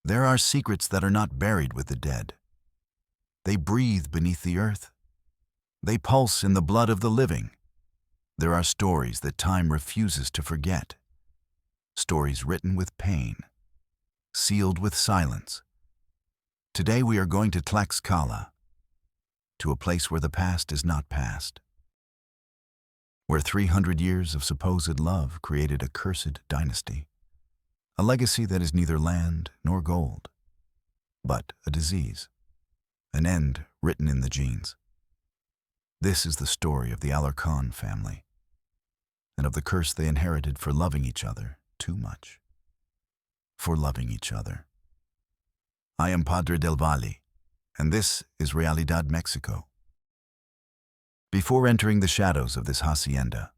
There are secrets that are not buried with the dead. They breathe beneath the earth. They pulse in the blood of the living. There are stories that time refuses to forget. Stories written with pain, sealed with silence. Today we are going to Tlaxcala, to a place where the past is not past, where 300 years of supposed love created a cursed dynasty, a legacy that is neither land nor gold, but a disease, an end written in the genes. This is the story of the Alarcon family, and of the curse they inherited for loving each other too much. For loving each other. I am Padre del Valle, and this is Realidad Mexico. Before entering the shadows of this hacienda,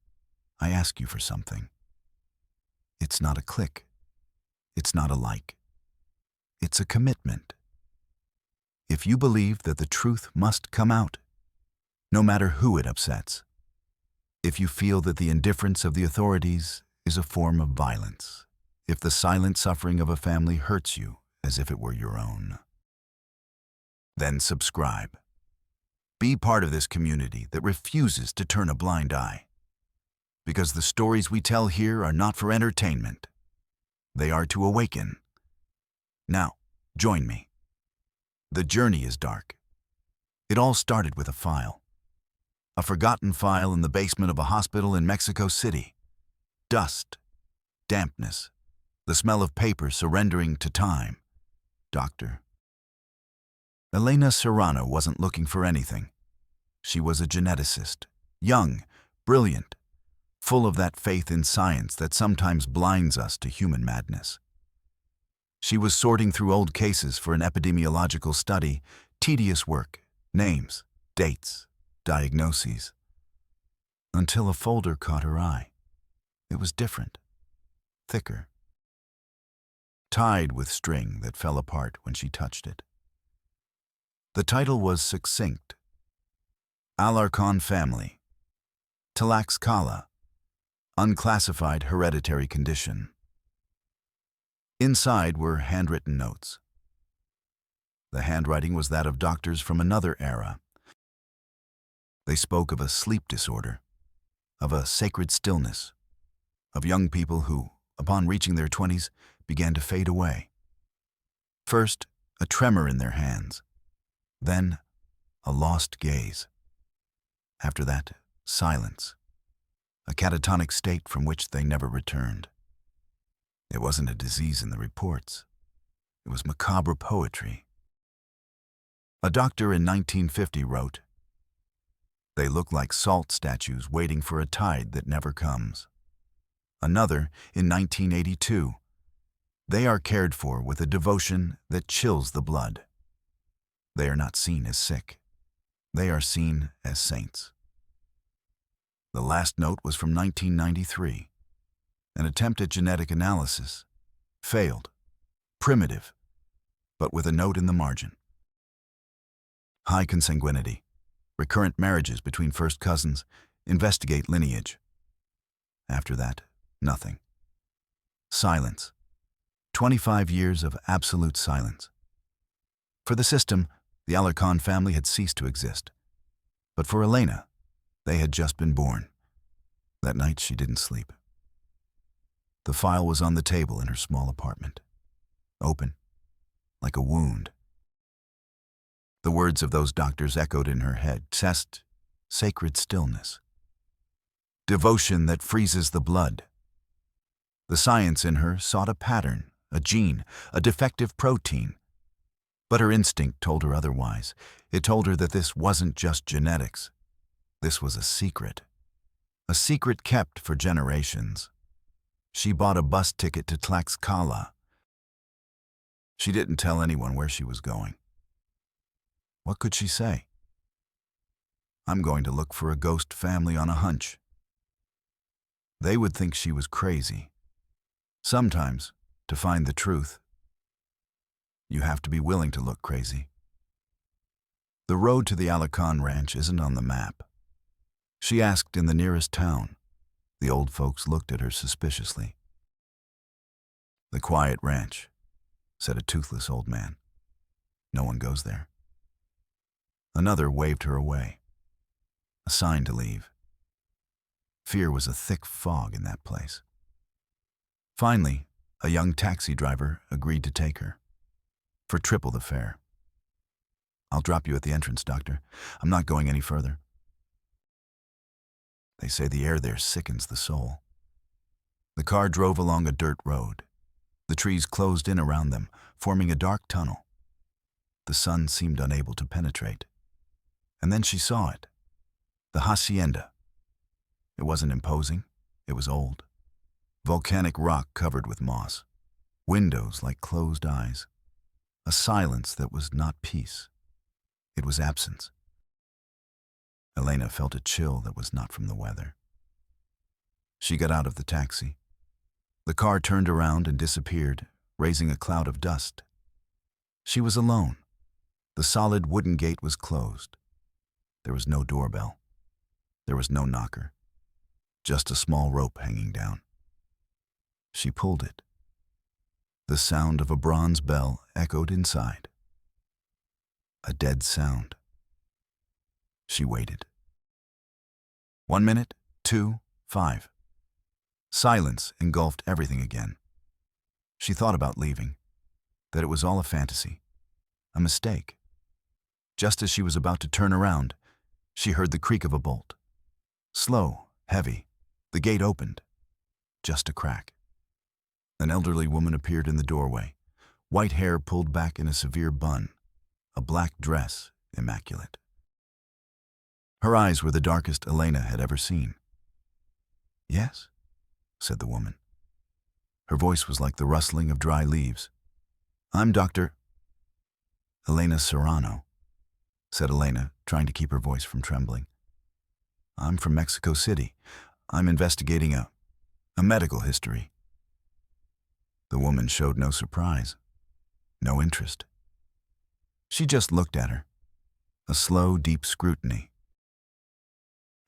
I ask you for something. It's not a click. It's not a like. It's a commitment. If you believe that the truth must come out, no matter who it upsets, if you feel that the indifference of the authorities is a form of violence, if the silent suffering of a family hurts you as if it were your own, then subscribe. Be part of this community that refuses to turn a blind eye. Because the stories we tell here are not for entertainment. They are to awaken. Now, join me. The journey is dark. It all started with a file. A forgotten file in the basement of a hospital in Mexico City. Dust, dampness, the smell of paper surrendering to time. Doctor. Elena Serrano wasn't looking for anything. She was a geneticist, young, brilliant, full of that faith in science that sometimes blinds us to human madness. She was sorting through old cases for an epidemiological study, tedious work, names, dates, diagnoses, until a folder caught her eye. It was different, thicker, tied with string that fell apart when she touched it. The title was succinct. Alarcon Family. Tlaxcala. Unclassified hereditary condition. Inside were handwritten notes. The handwriting was that of doctors from another era. They spoke of a sleep disorder, of a sacred stillness, of young people who, upon reaching their 20s, began to fade away. First, a tremor in their hands. Then, a lost gaze. After that, silence. A catatonic state from which they never returned. It wasn't a disease in the reports. It was macabre poetry. A doctor in 1950 wrote, "They look like salt statues waiting for a tide that never comes." Another, in 1982, "They are cared for with a devotion that chills the blood. They are not seen as sick. They are seen as saints." The last note was from 1993. An attempt at genetic analysis. Failed. Primitive. But with a note in the margin. High consanguinity. Recurrent marriages between first cousins. Investigate lineage. After that, nothing. Silence. 25 years of absolute silence. For the system, the Alarcon family had ceased to exist. But for Elena, they had just been born. That night she didn't sleep. The file was on the table in her small apartment. Open, like a wound. The words of those doctors echoed in her head. Test, sacred stillness. Devotion that freezes the blood. The science in her sought a pattern, a gene, a defective protein. But her instinct told her otherwise. It told her that this wasn't just genetics. This was a secret kept for generations. She bought a bus ticket to Tlaxcala. She didn't tell anyone where she was going. What could she say? "I'm going to look for a ghost family on a hunch." They would think she was crazy. Sometimes, to find the truth, you have to be willing to look crazy. The road to the Alarcon ranch isn't on the map. She asked in the nearest town. The old folks looked at her suspiciously. The quiet ranch, said a toothless old man. No one goes there. Another waved her away, a sign to leave. Fear was a thick fog in that place. Finally, a young taxi driver agreed to take her, for triple the fare. I'll drop you at the entrance, doctor. I'm not going any further. They say the air there sickens the soul. The car drove along a dirt road. The trees closed in around them, forming a dark tunnel. The sun seemed unable to penetrate. And then she saw it. The hacienda. It wasn't imposing. It was old. Volcanic rock covered with moss. Windows like closed eyes. A silence that was not peace. It was absence. Elena felt a chill that was not from the weather. She got out of the taxi. The car turned around and disappeared, raising a cloud of dust. She was alone. The solid wooden gate was closed. There was no doorbell. There was no knocker. Just a small rope hanging down. She pulled it. The sound of a bronze bell echoed inside. A dead sound. She waited. 1 minute, 2, 5. Silence engulfed everything again. She thought about leaving, that it was all a fantasy, a mistake. Just as she was about to turn around, she heard the creak of a bolt. Slow, heavy, the gate opened. Just a crack. An elderly woman appeared in the doorway, white hair pulled back in a severe bun, a black dress immaculate. Her eyes were the darkest Elena had ever seen. "Yes?" said the woman. Her voice was like the rustling of dry leaves. "I'm Dr. Elena Serrano," said Elena, trying to keep her voice from trembling. "I'm from Mexico City. I'm investigating a medical history." The woman showed no surprise, no interest. She just looked at her, a slow, deep scrutiny,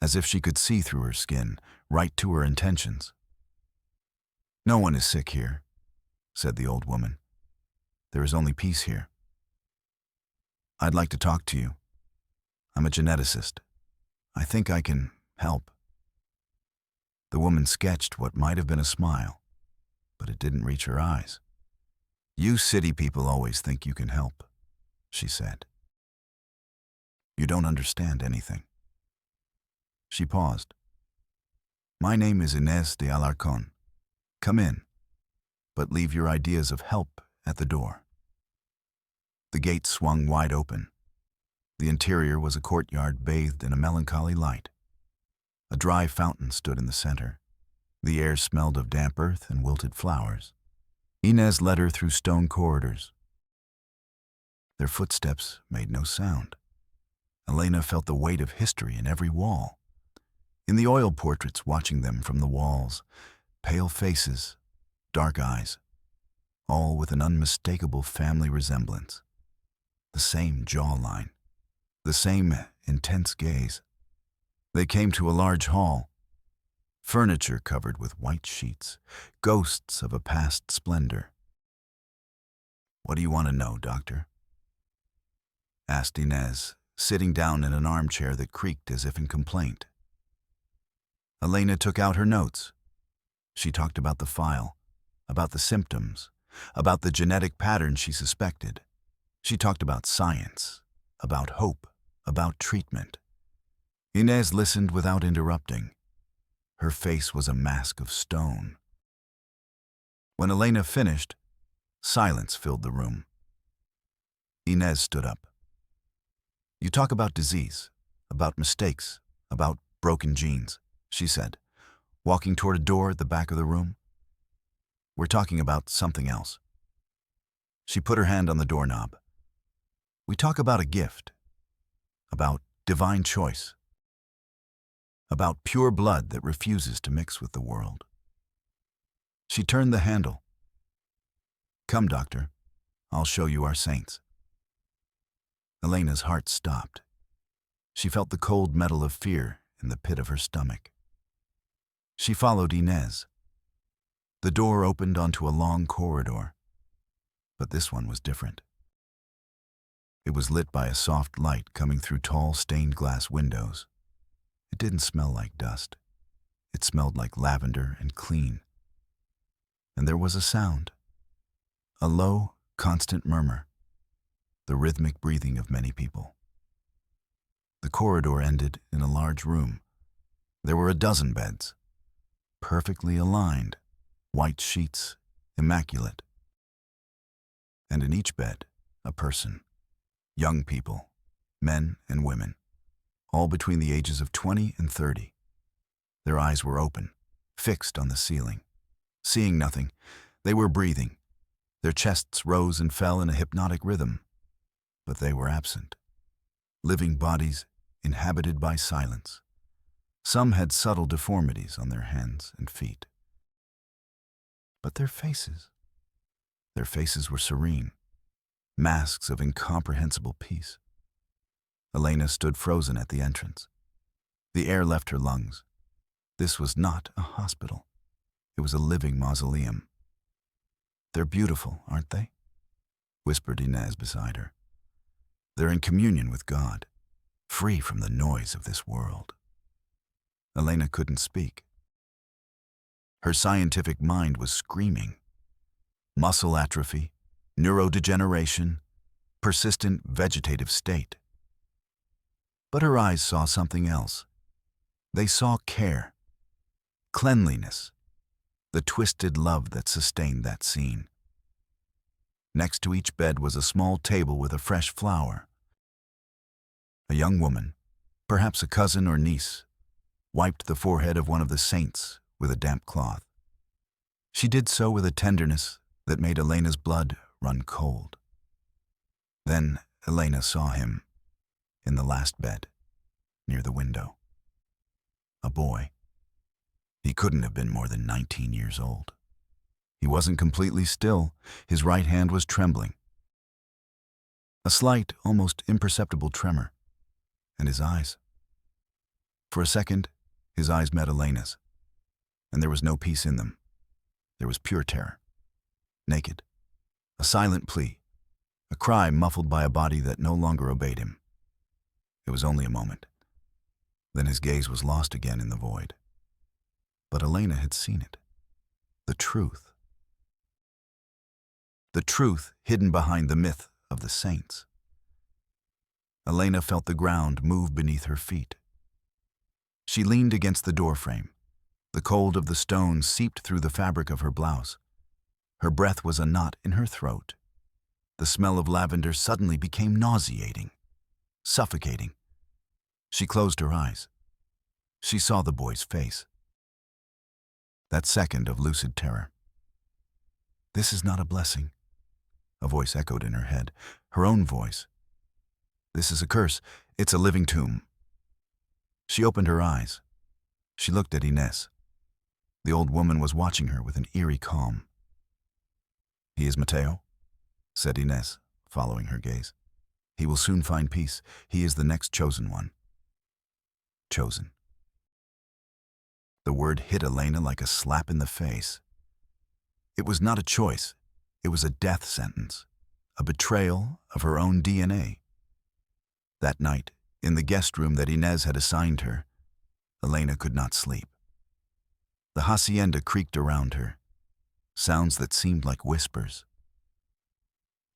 as if she could see through her skin, right to her intentions. "No one is sick here," said the old woman. "There is only peace here. I'd like to talk to you. I'm a geneticist. I think I can help." The woman sketched what might have been a smile, but it didn't reach her eyes. "You city people always think you can help," she said. "You don't understand anything." She paused. "My name is Inés de Alarcón. Come in, but leave your ideas of help at the door." The gate swung wide open. The interior was a courtyard bathed in a melancholy light. A dry fountain stood in the center. The air smelled of damp earth and wilted flowers. Inés led her through stone corridors. Their footsteps made no sound. Elena felt the weight of history in every wall. In the oil portraits watching them from the walls, pale faces, dark eyes, all with an unmistakable family resemblance. The same jawline, the same intense gaze. They came to a large hall, furniture covered with white sheets, ghosts of a past splendor. "What do you want to know, doctor?" asked Inés, sitting down in an armchair that creaked as if in complaint. Elena took out her notes. She talked about the file, about the symptoms, about the genetic pattern she suspected. She talked about science, about hope, about treatment. Inés listened without interrupting. Her face was a mask of stone. When Elena finished, silence filled the room. Inés stood up. "You talk about disease, about mistakes, about broken genes," she said, walking toward a door at the back of the room. "We're talking about something else." She put her hand on the doorknob. "We talk about a gift, about divine choice, about pure blood that refuses to mix with the world." She turned the handle. "Come, doctor, I'll show you our saints." Elena's heart stopped. She felt the cold metal of fear in the pit of her stomach. She followed Inés. The door opened onto a long corridor. But this one was different. It was lit by a soft light coming through tall stained glass windows. It didn't smell like dust. It smelled like lavender and clean. And there was a sound. A low, constant murmur. The rhythmic breathing of many people. The corridor ended in a large room. There were a dozen beds. Perfectly aligned. White sheets. Immaculate. And in each bed, a person. Young people. Men and women. All between the ages of 20 and 30. Their eyes were open, fixed on the ceiling. Seeing nothing, they were breathing. Their chests rose and fell in a hypnotic rhythm. But they were absent. Living bodies inhabited by silence. Some had subtle deformities on their hands and feet. But their faces were serene, masks of incomprehensible peace. Elena stood frozen at the entrance. The air left her lungs. This was not a hospital. It was a living mausoleum. "They're beautiful, aren't they?" whispered Inez beside her. "They're in communion with God, free from the noise of this world." Elena couldn't speak. Her scientific mind was screaming. Muscle atrophy, neurodegeneration, persistent vegetative state. But her eyes saw something else. They saw care, cleanliness, the twisted love that sustained that scene. Next to each bed was a small table with a fresh flower. A young woman, perhaps a cousin or niece, wiped the forehead of one of the saints with a damp cloth. She did so with a tenderness that made Elena's blood run cold. Then Elena saw him in the last bed, near the window. A boy. He couldn't have been more than 19 years old. He wasn't completely still. His right hand was trembling. A slight, almost imperceptible tremor. And his eyes. For a second, his eyes met Elena's. And there was no peace in them. There was pure terror. Naked. A silent plea. A cry muffled by a body that no longer obeyed him. It was only a moment. Then his gaze was lost again in the void. But Elena had seen it. The truth. The truth hidden behind the myth of the saints. Elena felt the ground move beneath her feet. She leaned against the doorframe. The cold of the stone seeped through the fabric of her blouse. Her breath was a knot in her throat. The smell of lavender suddenly became nauseating, suffocating. She closed her eyes. She saw the boy's face. That second of lucid terror. "This is not a blessing," a voice echoed in her head, her own voice. "This is a curse. It's a living tomb." She opened her eyes. She looked at Inez. The old woman was watching her with an eerie calm. "He is Mateo," said Inez, following her gaze. "He will soon find peace. He is the next chosen one." Chosen. The word hit Elena like a slap in the face. It was not a choice. It was a death sentence, a betrayal of her own DNA. That night, in the guest room that Inez had assigned her, Elena could not sleep. The hacienda creaked around her, sounds that seemed like whispers.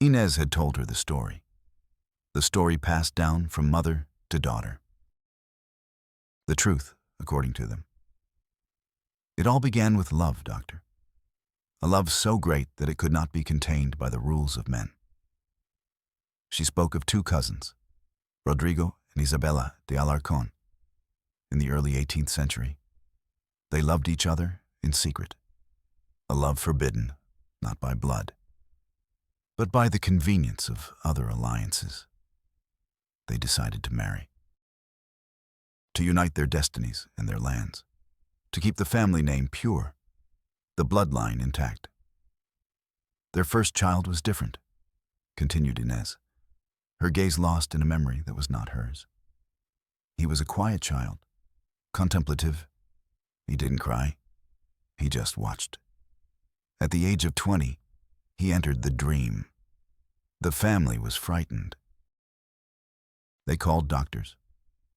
Inez had told her the story passed down from mother to daughter. The truth, according to them. It all began with love, Doctor. A love so great that it could not be contained by the rules of men. She spoke of two cousins, Rodrigo and Isabella de Alarcón, in the early 18th century. They loved each other in secret, a love forbidden, not by blood, but by the convenience of other alliances. They decided to marry, to unite their destinies and their lands, to keep the family name pure, the bloodline intact. Their first child was different, continued Inez, her gaze lost in a memory that was not hers. He was a quiet child, contemplative. He didn't cry. He just watched. At the age of 20, he entered the dream, The family was frightened. They called doctors.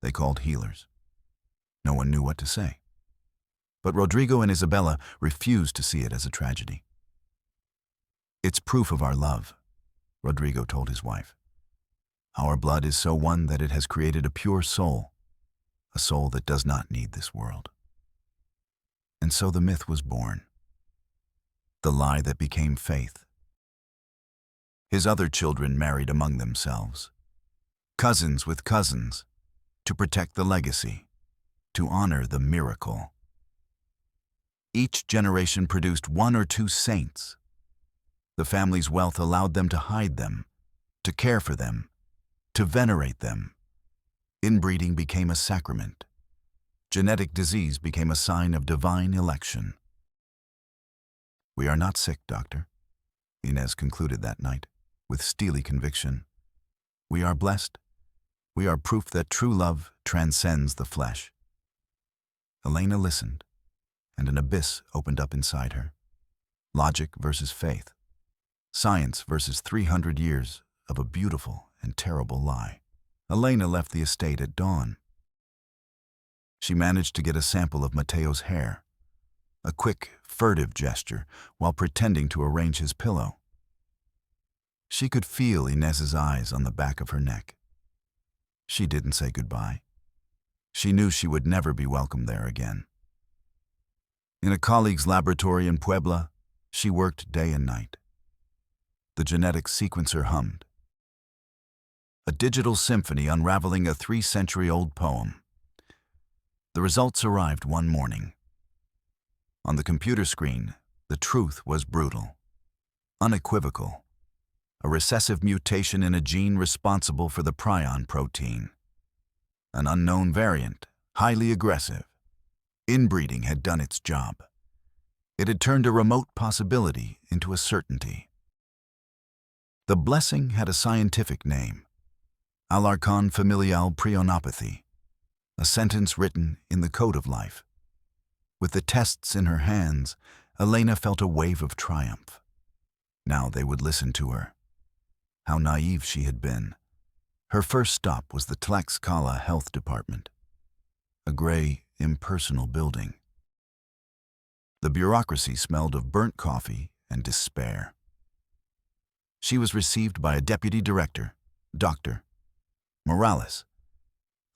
They called healers. No one knew what to say. But Rodrigo and Isabella refused to see it as a tragedy. "It's proof of our love," Rodrigo told his wife. "Our blood is so one that it has created a pure soul, a soul that does not need this world." And so the myth was born, the lie that became faith. His other children married among themselves, cousins with cousins, to protect the legacy, to honor the miracle. Each generation produced one or two saints. The family's wealth allowed them to hide them, to care for them, to venerate them. Inbreeding became a sacrament. Genetic disease became a sign of divine election. "We are not sick, doctor," Inez concluded that night, with steely conviction. "We are blessed. We are proof that true love transcends the flesh." Elena listened, and an abyss opened up inside her. Logic versus faith. Science versus 300 years of a beautiful and terrible lie. Elena left the estate at dawn. She managed to get a sample of Mateo's hair, a quick, furtive gesture while pretending to arrange his pillow. She could feel Inez's eyes on the back of her neck. She didn't say goodbye. She knew she would never be welcome there again. In a colleague's laboratory in Puebla, she worked day and night. The genetic sequencer hummed. A digital symphony unraveling a 3-century-old poem. The results arrived one morning. On the computer screen, the truth was brutal, unequivocal. A recessive mutation in a gene responsible for the prion protein. An unknown variant, highly aggressive. Inbreeding had done its job. It had turned a remote possibility into a certainty. The blessing had a scientific name, Alarcon familial prionopathy, a sentence written in the code of life. With the tests in her hands, Elena felt a wave of triumph. Now they would listen to her. How naive she had been. Her first stop was the Tlaxcala Health Department, a gray, impersonal building. The bureaucracy smelled of burnt coffee and despair. She was received by a deputy director, Dr. Morales,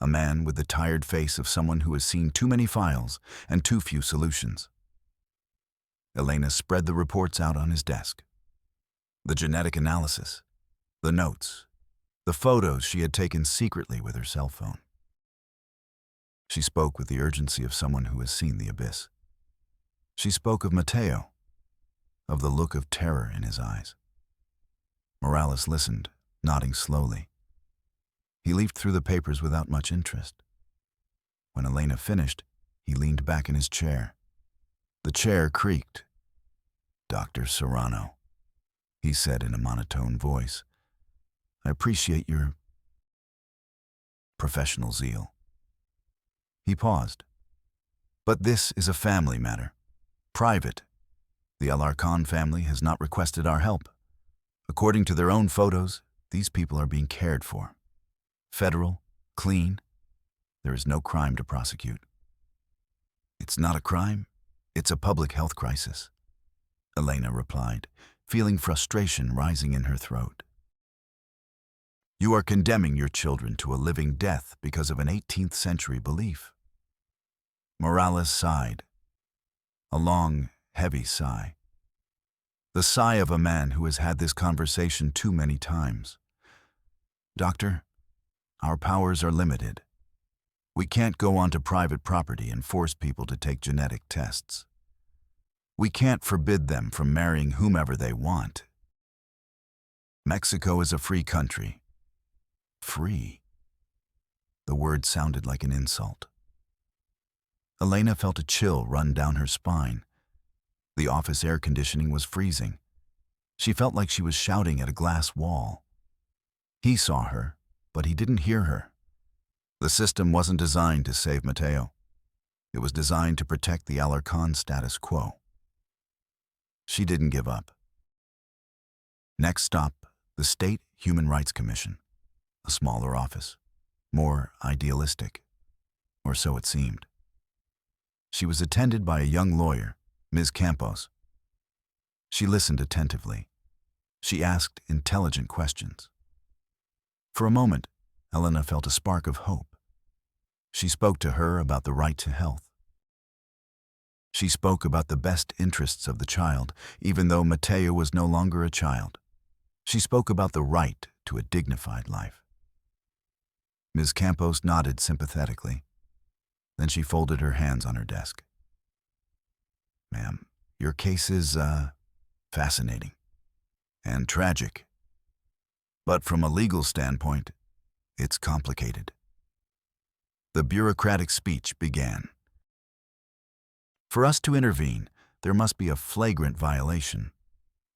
a man with the tired face of someone who has seen too many files and too few solutions. Elena spread the reports out on his desk. The genetic analysis, the notes, the photos she had taken secretly with her cell phone. She spoke with the urgency of someone who has seen the abyss. She spoke of Mateo, of the look of terror in his eyes. Morales listened, nodding slowly. He leafed through the papers without much interest. When Elena finished, he leaned back in his chair. The chair creaked. "Dr. Serrano," he said in a monotone voice, "I appreciate your professional zeal." He paused. "But this is a family matter. Private. The Alarcon family has not requested our help. According to their own photos, these people are being cared for. Federal, clean. There is no crime to prosecute." "It's not a crime. It's a public health crisis," Elena replied, feeling frustration rising in her throat. "You are condemning your children to a living death because of an 18th century belief." Morales sighed. A long, heavy sigh. The sigh of a man who has had this conversation too many times. "Doctor, our powers are limited. We can't go onto private property and force people to take genetic tests. We can't forbid them from marrying whomever they want. Mexico is a free country." Free. The word sounded like an insult. Elena felt a chill run down her spine. The office air conditioning was freezing. She felt like she was shouting at a glass wall. He saw her, but he didn't hear her. The system wasn't designed to save Mateo. It was designed to protect the Alarcon status quo. She didn't give up. Next stop, The State Human Rights Commission, a smaller office, more idealistic, or so it seemed. She was attended by a young lawyer, Ms. Campos. She listened attentively. She asked intelligent questions. For a moment, Elena felt a spark of hope. She spoke to her about the right to health. She spoke about the best interests of the child, even though Mateo was no longer a child. She spoke about the right to a dignified life. Ms. Campos nodded sympathetically. Then she folded her hands on her desk. "Ma'am, your case is, fascinating and tragic. But from a legal standpoint, it's complicated." The bureaucratic speech began. For us to intervene, there must be a flagrant violation,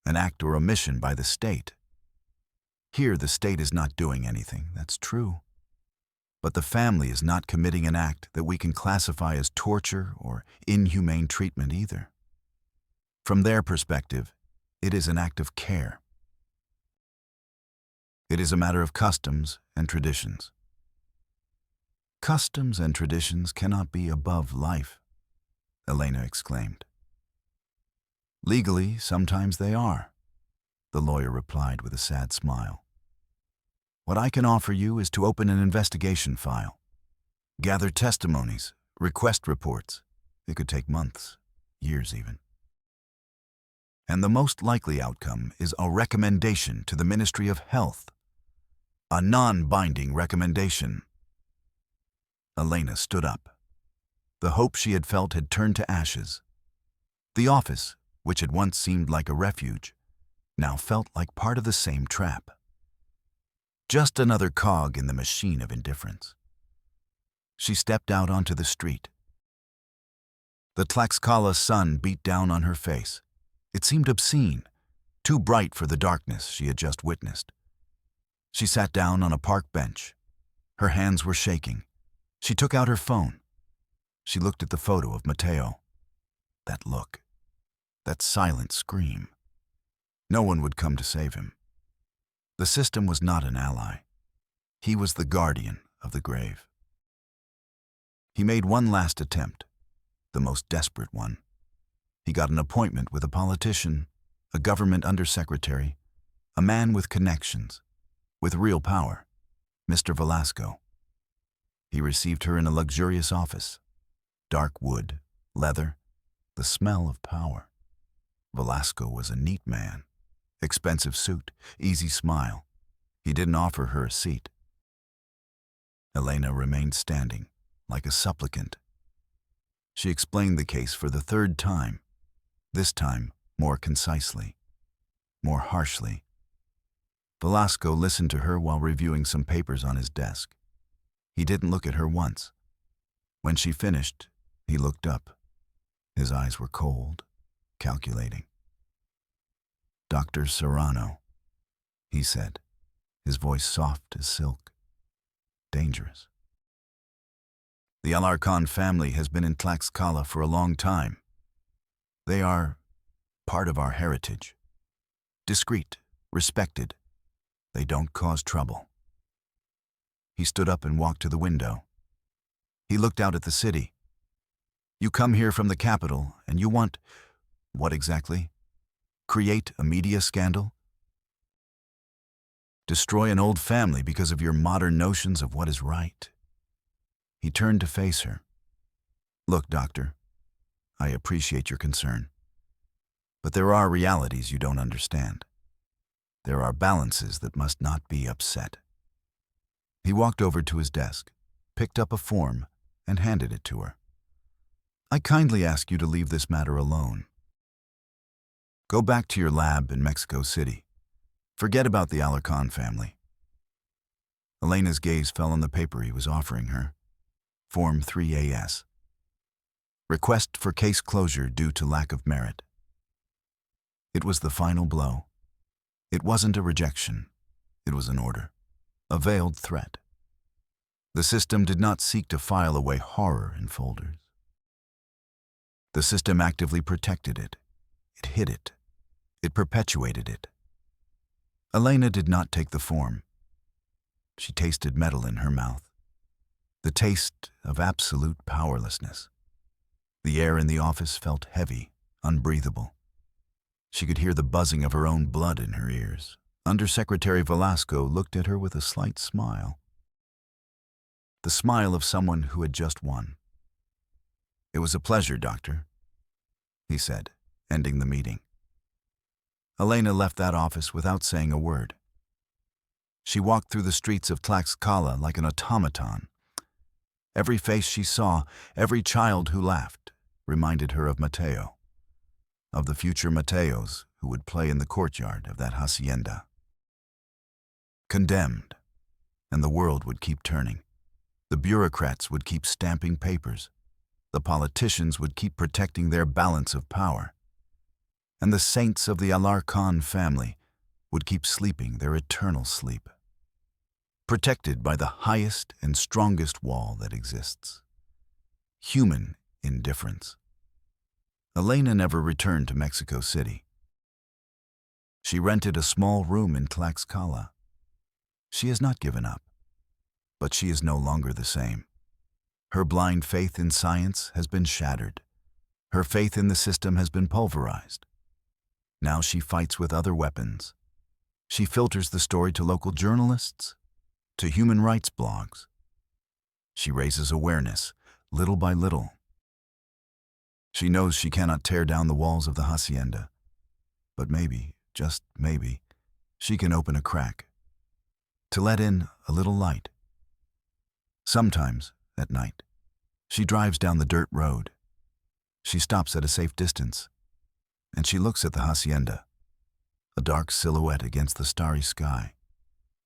an act or omission by the state. Here, the state is not doing anything, that's true. But the family is not committing an act that we can classify as torture or inhumane treatment either. From their perspective, it is an act of care. It is a matter of customs and traditions. "Customs and traditions cannot be above life," Elena exclaimed. "Legally, sometimes they are," the lawyer replied with a sad smile. "What I can offer you is to open an investigation file, gather testimonies, request reports. It could take months, years even. And the most likely outcome is a recommendation to the Ministry of Health, a non-binding recommendation." Elena stood up. The hope she had felt had turned to ashes. The office, which had once seemed like a refuge, now felt like part of the same trap. Just another cog in the machine of indifference. She stepped out onto the street. The Tlaxcala sun beat down on her face. It seemed obscene, too bright for the darkness she had just witnessed. She sat down on a park bench. Her hands were shaking. She took out her phone. She looked at the photo of Mateo. That look, that silent scream. No one would come to save him. The system was not an ally. He was the guardian of the grave. He made one last attempt, the most desperate one. He got an appointment with a politician, a government undersecretary, a man with connections, with real power, Mr. Velasco. He received her in a luxurious office. Dark wood, leather, the smell of power. Velasco was a neat man. Expensive suit, easy smile. He didn't offer her a seat. Elena remained standing, like a supplicant. She explained the case for the third time, this time more concisely, more harshly. Velasco listened to her while reviewing some papers on his desk. He didn't look at her once. When she finished, he looked up. His eyes were cold, calculating. "Dr. Serrano," he said, his voice soft as silk. "Dangerous. The Alarcon family has been in Tlaxcala for a long time. They are part of our heritage. Discreet, respected. They don't cause trouble." He stood up and walked to the window. He looked out at the city. "You come here from the capital, and you want, what exactly? Create a media scandal? Destroy an old family because of your modern notions of what is right?" He turned to face her. "Look, doctor, I appreciate your concern. But there are realities you don't understand. There are balances that must not be upset." He walked over to his desk, picked up a form, and handed it to her. "I kindly ask you to leave this matter alone. Go back to your lab in Mexico City. Forget about the Alarcon family." Elena's gaze fell on the paper he was offering her. Form 3AS. Request for case closure due to lack of merit. It was the final blow. It wasn't a rejection. It was an order, a veiled threat. The system did not seek to file away horror in folders. The system actively protected it. It hid it. It perpetuated it. Elena did not take the form. She tasted metal in her mouth, the taste of absolute powerlessness. The air in the office felt heavy, unbreathable. She could hear the buzzing of her own blood in her ears. Undersecretary Velasco looked at her with a slight smile. The smile of someone who had just won. "It was a pleasure, Doctor," he said, ending the meeting. Elena left that office without saying a word. She walked through the streets of Tlaxcala like an automaton. Every face she saw, every child who laughed, reminded her of Mateo, of the future Mateos who would play in the courtyard of that hacienda. Condemned, and the world would keep turning. The bureaucrats would keep stamping papers. The politicians would keep protecting their balance of power. And the saints of the Alarcon family would keep sleeping their eternal sleep, protected by the highest and strongest wall that exists: human indifference. Elena never returned to Mexico City. She rented a small room in Tlaxcala. She has not given up, but she is no longer the same. Her blind faith in science has been shattered. Her faith in the system has been pulverized. Now she fights with other weapons. She filters the story to local journalists, to human rights blogs. She raises awareness, little by little. She knows she cannot tear down the walls of the hacienda, but maybe, just maybe, she can open a crack, to let in a little light. Sometimes, at night, she drives down the dirt road. She stops at a safe distance, and she looks at the hacienda, a dark silhouette against the starry sky.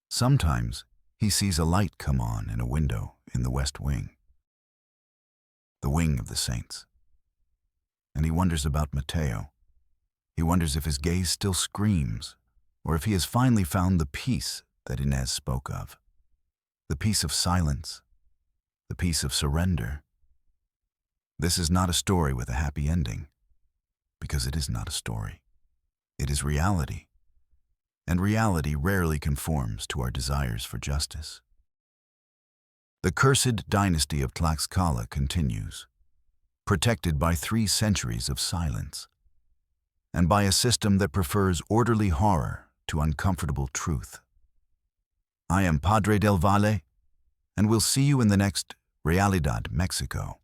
Sometimes he sees a light come on in a window in the west wing, the wing of the saints. And he wonders about Mateo. He wonders if his gaze still screams, or if he has finally found the peace that Inez spoke of, the peace of silence, the peace of surrender. This is not a story with a happy ending, because it is not a story. It is reality, and reality rarely conforms to our desires for justice. The cursed dynasty of Tlaxcala continues, protected by 3 centuries of silence, and by a system that prefers orderly horror to uncomfortable truth. I am Padre del Valle, and we'll see you in the next Realidad Mexico.